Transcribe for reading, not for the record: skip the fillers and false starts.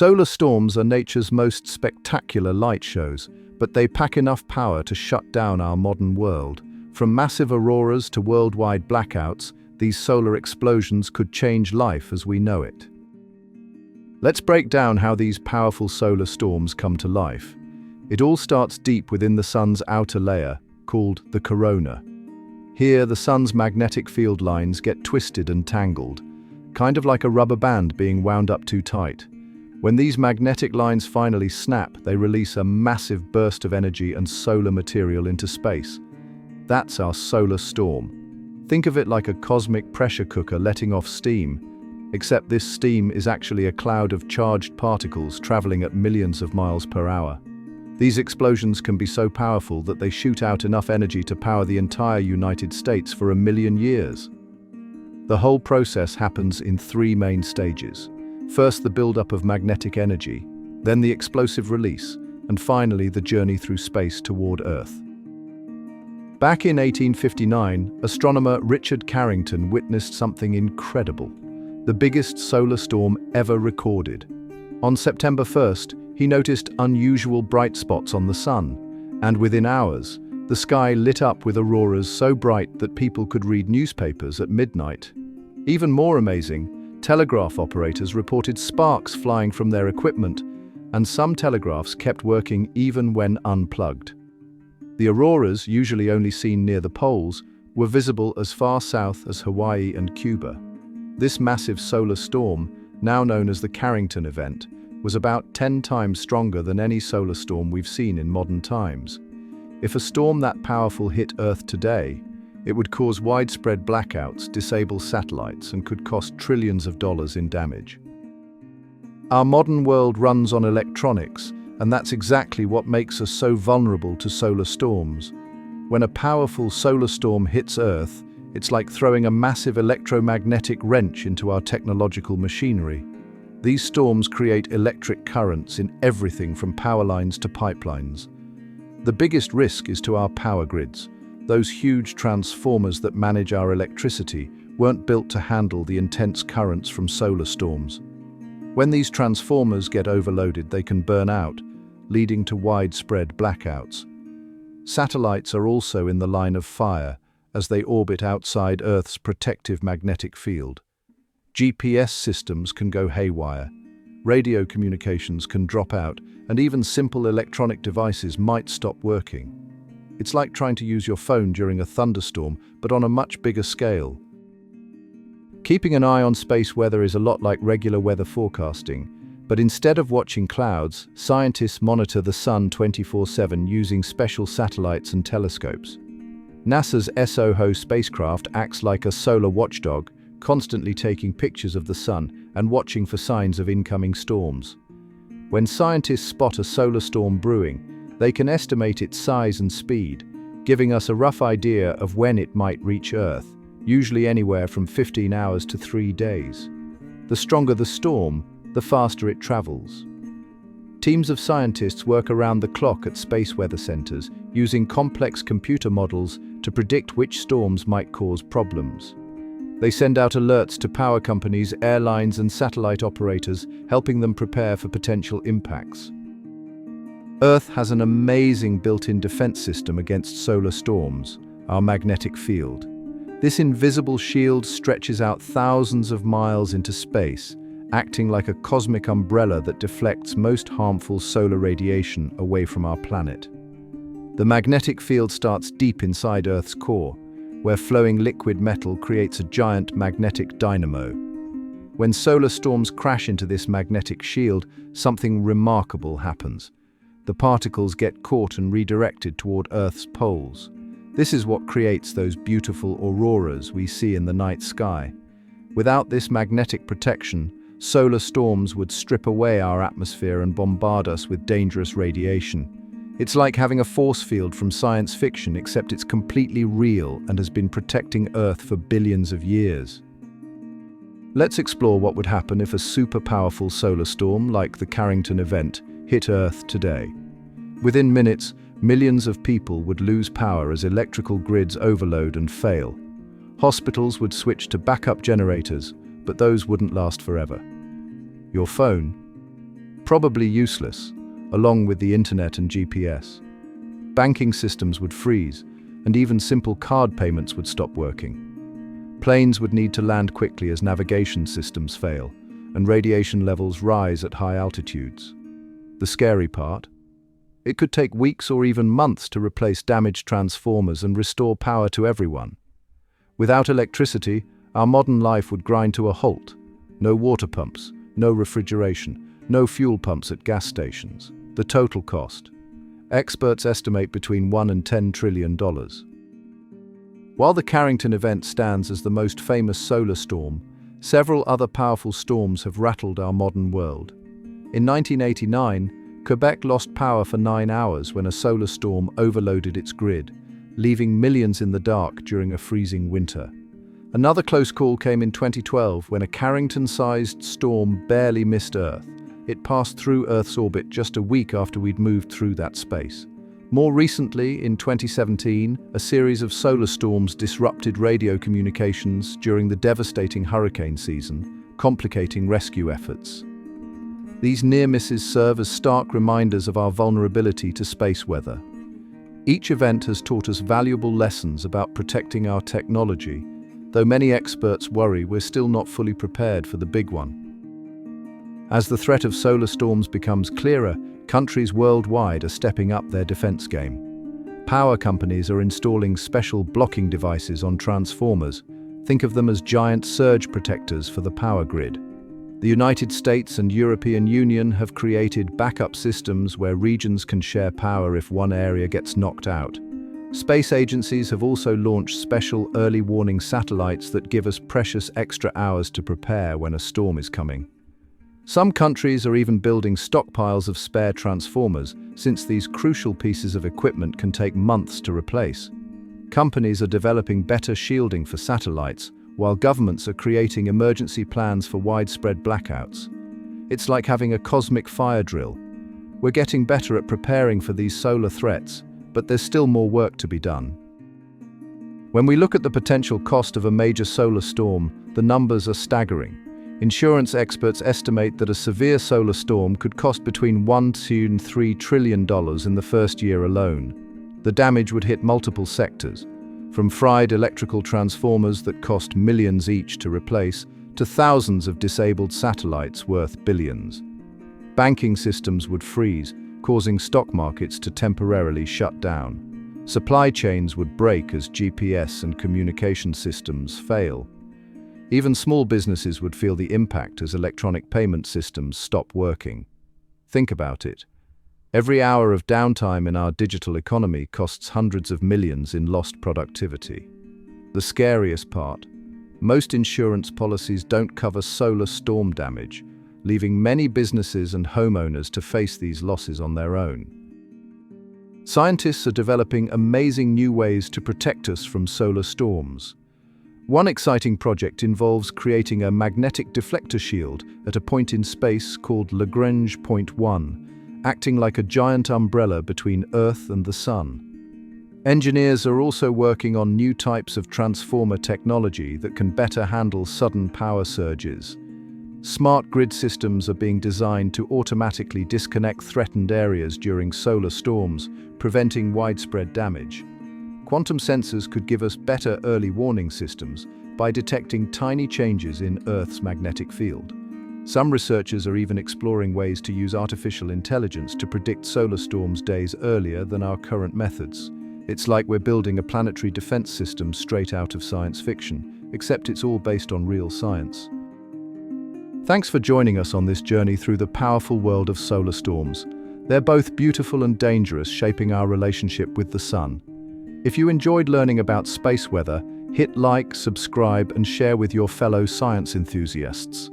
Solar storms are nature's most spectacular light shows, but they pack enough power to shut down our modern world. From massive auroras to worldwide blackouts, these solar explosions could change life as we know it. Let's break down how these powerful solar storms come to life. It all starts deep within the sun's outer layer, called the corona. Here, the sun's magnetic field lines get twisted and tangled, kind of like a rubber band being wound up too tight. When these magnetic lines finally snap, they release a massive burst of energy and solar material into space. That's our solar storm. Think of it like a cosmic pressure cooker letting off steam, except this steam is actually a cloud of charged particles traveling at millions of miles per hour. These explosions can be so powerful that they shoot out enough energy to power the entire United States for 1,000,000 years. The whole process happens in 3 main stages. First, the buildup of magnetic energy, then the explosive release, and finally the journey through space toward Earth. Back in 1859, astronomer Richard Carrington witnessed something incredible, the biggest solar storm ever recorded. On September 1st, he noticed unusual bright spots on the sun, and within hours, the sky lit up with auroras so bright that people could read newspapers at midnight. Even more amazing, telegraph operators reported sparks flying from their equipment, and some telegraphs kept working even when unplugged. The auroras, usually only seen near the poles, were visible as far south as Hawaii and Cuba. This massive solar storm, now known as the Carrington event, was about 10 times stronger than any solar storm we've seen in modern times. If a storm that powerful hit Earth today, it would cause widespread blackouts, disable satellites, and could cost trillions of dollars in damage. Our modern world runs on electronics, and that's exactly what makes us so vulnerable to solar storms. When a powerful solar storm hits Earth, it's like throwing a massive electromagnetic wrench into our technological machinery. These storms create electric currents in everything from power lines to pipelines. The biggest risk is to our power grids. Those huge transformers that manage our electricity weren't built to handle the intense currents from solar storms. When these transformers get overloaded, they can burn out, leading to widespread blackouts. Satellites are also in the line of fire as they orbit outside Earth's protective magnetic field. GPS systems can go haywire, radio communications can drop out, and even simple electronic devices might stop working. It's like trying to use your phone during a thunderstorm, but on a much bigger scale. Keeping an eye on space weather is a lot like regular weather forecasting, but instead of watching clouds, scientists monitor the sun 24/7 using special satellites and telescopes. NASA's SOHO spacecraft acts like a solar watchdog, constantly taking pictures of the sun and watching for signs of incoming storms. When scientists spot a solar storm brewing, they can estimate its size and speed, giving us a rough idea of when it might reach Earth, usually anywhere from 15 hours to 3 days. The stronger the storm, the faster it travels. Teams of scientists work around the clock at space weather centers, using complex computer models to predict which storms might cause problems. They send out alerts to power companies, airlines, and satellite operators, helping them prepare for potential impacts. Earth has an amazing built-in defense system against solar storms, our magnetic field. This invisible shield stretches out thousands of miles into space, acting like a cosmic umbrella that deflects most harmful solar radiation away from our planet. The magnetic field starts deep inside Earth's core, where flowing liquid metal creates a giant magnetic dynamo. When solar storms crash into this magnetic shield, something remarkable happens. The particles get caught and redirected toward Earth's poles. This is what creates those beautiful auroras we see in the night sky. Without this magnetic protection, solar storms would strip away our atmosphere and bombard us with dangerous radiation. It's like having a force field from science fiction, except it's completely real and has been protecting Earth for billions of years. Let's explore what would happen if a super powerful solar storm like the Carrington event hit Earth today. Within minutes, millions of people would lose power as electrical grids overload and fail. Hospitals would switch to backup generators, but those wouldn't last forever. Your phone, probably useless, along with the internet and GPS. Banking systems would freeze, and even simple card payments would stop working. Planes would need to land quickly as navigation systems fail, and radiation levels rise at high altitudes. The scary part? It could take weeks or even months to replace damaged transformers and restore power to everyone. Without electricity, our modern life would grind to a halt. No water pumps, no refrigeration, no fuel pumps at gas stations. The total cost. Experts estimate between $1 and $10 trillion. While the Carrington event stands as the most famous solar storm, several other powerful storms have rattled our modern world. In 1989, Quebec lost power for 9 hours when a solar storm overloaded its grid, leaving millions in the dark during a freezing winter. Another close call came in 2012 when a Carrington-sized storm barely missed Earth. It passed through Earth's orbit just a week after we'd moved through that space. More recently, in 2017, a series of solar storms disrupted radio communications during the devastating hurricane season, complicating rescue efforts. These near misses serve as stark reminders of our vulnerability to space weather. Each event has taught us valuable lessons about protecting our technology, though many experts worry we're still not fully prepared for the big one. As the threat of solar storms becomes clearer, countries worldwide are stepping up their defense game. Power companies are installing special blocking devices on transformers. Think of them as giant surge protectors for the power grid. The United States and European Union have created backup systems where regions can share power if one area gets knocked out. Space agencies have also launched special early warning satellites that give us precious extra hours to prepare when a storm is coming. Some countries are even building stockpiles of spare transformers, since these crucial pieces of equipment can take months to replace. Companies are developing better shielding for satellites, while governments are creating emergency plans for widespread blackouts. It's like having a cosmic fire drill. We're getting better at preparing for these solar threats, but there's still more work to be done. When we look at the potential cost of a major solar storm, the numbers are staggering. Insurance experts estimate that a severe solar storm could cost between $1 to $3 trillion in the first year alone. The damage would hit multiple sectors, from fried electrical transformers that cost millions each to replace, to thousands of disabled satellites worth billions. Banking systems would freeze, causing stock markets to temporarily shut down. Supply chains would break as GPS and communication systems fail. Even small businesses would feel the impact as electronic payment systems stop working. Think about it. Every hour of downtime in our digital economy costs hundreds of millions in lost productivity. The scariest part: most insurance policies don't cover solar storm damage, leaving many businesses and homeowners to face these losses on their own. Scientists are developing amazing new ways to protect us from solar storms. One exciting project involves creating a magnetic deflector shield at a point in space called Lagrange Point 1, acting like a giant umbrella between Earth and the Sun. Engineers are also working on new types of transformer technology that can better handle sudden power surges. Smart grid systems are being designed to automatically disconnect threatened areas during solar storms, preventing widespread damage. Quantum sensors could give us better early warning systems by detecting tiny changes in Earth's magnetic field. Some researchers are even exploring ways to use artificial intelligence to predict solar storms days earlier than our current methods. It's like we're building a planetary defense system straight out of science fiction, except it's all based on real science. Thanks for joining us on this journey through the powerful world of solar storms. They're both beautiful and dangerous, shaping our relationship with the sun. If you enjoyed learning about space weather, hit like, subscribe, and share with your fellow science enthusiasts.